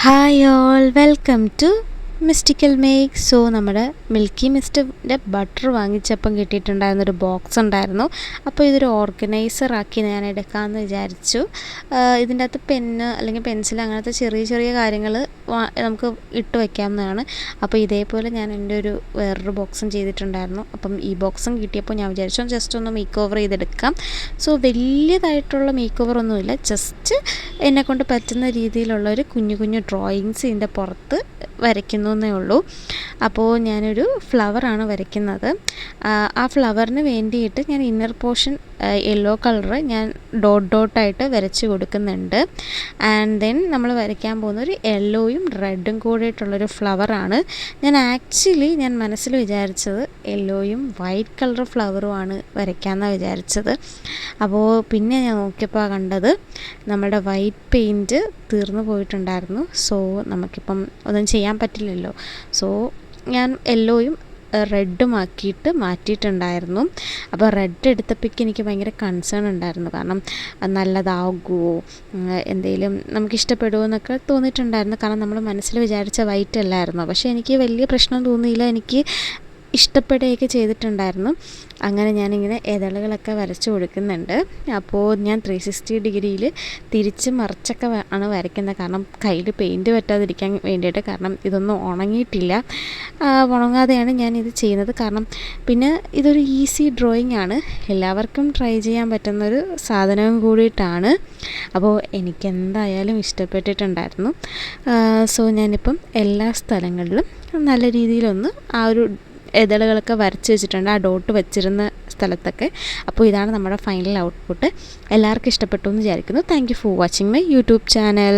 Hi all, welcome to mystical make. So നമ്മുടെ milky മിസ്റ്റിൻ്റെ butter വാങ്ങിച്ചപ്പം കിട്ടിയിട്ടുണ്ടായിരുന്നൊരു ബോക്സ് ഉണ്ടായിരുന്നു. അപ്പോൾ ഇതൊരു ഓർഗനൈസറാക്കി ഞാൻ എടുക്കാമെന്ന് വിചാരിച്ചു. ഇതിൻ്റെ അകത്ത് പെന്ന് അല്ലെങ്കിൽ പെൻസിൽ അങ്ങനത്തെ ചെറിയ ചെറിയ കാര്യങ്ങൾ നമുക്ക് ഇട്ട് വയ്ക്കാവുന്നതാണ്. അപ്പോൾ ഇതേപോലെ ഞാൻ എൻ്റെ വേറൊരു ബോക്സും ചെയ്തിട്ടുണ്ടായിരുന്നു. അപ്പം ഈ ബോക്സും കിട്ടിയപ്പോൾ ഞാൻ വിചാരിച്ചു ജസ്റ്റ് ഒന്ന് മേക്ക് ഓവർ ചെയ്തെടുക്കാം. സോ വലിയതായിട്ടുള്ള മേക്ക് ഓവർ ഒന്നുമില്ല, ജസ്റ്റ് എന്നെക്കൊണ്ട് പറ്റുന്ന രീതിയിലുള്ളൊരു കുഞ്ഞു കുഞ്ഞു ഡ്രോയിങ്സ് ഇതിൻ്റെ പുറത്ത് വരയ്ക്കുന്നേ ഉള്ളൂ. അപ്പോൾ ഞാനൊരു ഫ്ലവറാണ് വരയ്ക്കുന്നത്. ആ ഫ്ലവറിന് വേണ്ടിയിട്ട് ഞാൻ ഇന്നർ പോർഷൻ യെല്ലോ കളറ് ഞാൻ ഡോട്ടായിട്ട് വരച്ച് കൊടുക്കുന്നുണ്ട്. ആൻഡ് ദെൻ നമ്മൾ വരയ്ക്കാൻ പോകുന്ന ഒരു യെല്ലോയും റെഡും കൂടിയിട്ടുള്ളൊരു ഫ്ലവറാണ്. ഞാൻ മനസ്സിൽ വിചാരിച്ചത് യെല്ലോയും വൈറ്റ് കളർ ഫ്ലവറുമാണ് വരയ്ക്കാമെന്നാണ് വിചാരിച്ചത്. അപ്പോൾ പിന്നെ ഞാൻ നോക്കിയപ്പോൾ കണ്ടത് നമ്മുടെ വൈറ്റ് പെയിൻറ്റ് തീർന്നു പോയിട്ടുണ്ടായിരുന്നു. സോ നമുക്കിപ്പം ഒന്നും ചെയ്യാൻ പറ്റില്ലല്ലോ. സോ ഞാൻ യെല്ലോയും റെഡും ആക്കിയിട്ട് മാറ്റിയിട്ടുണ്ടായിരുന്നു. അപ്പോൾ റെഡ് എടുത്തപ്പോഴേക്ക് എനിക്ക് ഭയങ്കര കൺസേൺ ഉണ്ടായിരുന്നു, കാരണം നല്ലതാകുമോ, എന്തെങ്കിലും നമുക്കിഷ്ടപ്പെടുമോ എന്നൊക്കെ തോന്നിയിട്ടുണ്ടായിരുന്നു. കാരണം നമ്മൾ മനസ്സിൽ വിചാരിച്ച വൈറ്റ് അല്ലായിരുന്നു. പക്ഷേ എനിക്ക് വലിയ പ്രശ്നം തോന്നിയില്ല, എനിക്ക് ഇഷ്ടപ്പെടുകയൊക്കെ ചെയ്തിട്ടുണ്ടായിരുന്നു. അങ്ങനെ ഞാനിങ്ങനെ ഇതളുകളൊക്കെ വരച്ച് കൊടുക്കുന്നുണ്ട്. അപ്പോൾ ഞാൻ 360 ഡിഗ്രിയിൽ തിരിച്ച് മറിച്ചൊക്കെ ആണ് വരയ്ക്കുന്നത്, കാരണം കയ്യിൽ പെയിൻറ്റ് പറ്റാതിരിക്കാൻ വേണ്ടിയിട്ട്. കാരണം ഇതൊന്നും ഉണങ്ങിയിട്ടില്ല, ഉണങ്ങാതെയാണ് ഞാനിത് ചെയ്യുന്നത്. കാരണം പിന്നെ ഇതൊരു ഈസി ഡ്രോയിങ് ആണ്, എല്ലാവർക്കും ട്രൈ ചെയ്യാൻ പറ്റുന്നൊരു സാധനവും കൂടിയിട്ടാണ്. അപ്പോൾ എനിക്കെന്തായാലും ഇഷ്ടപ്പെട്ടിട്ടുണ്ടായിരുന്നു. സോ ഞാനിപ്പം എല്ലാ സ്ഥലങ്ങളിലും നല്ല രീതിയിലൊന്ന് ആ ഒരു ഇതളുകളൊക്കെ വരച്ച് വെച്ചിട്ടുണ്ട്, ആ ഡോട്ട് വെച്ചിരുന്ന സ്ഥലത്തൊക്കെ. അപ്പോൾ ഇതാണ് നമ്മുടെ ഫൈനൽ ഔട്ട്പുട്ട്. എല്ലാവർക്കും ഇഷ്ടപ്പെട്ടു എന്ന് വിചാരിക്കുന്നു. Thank you for watching my YouTube channel.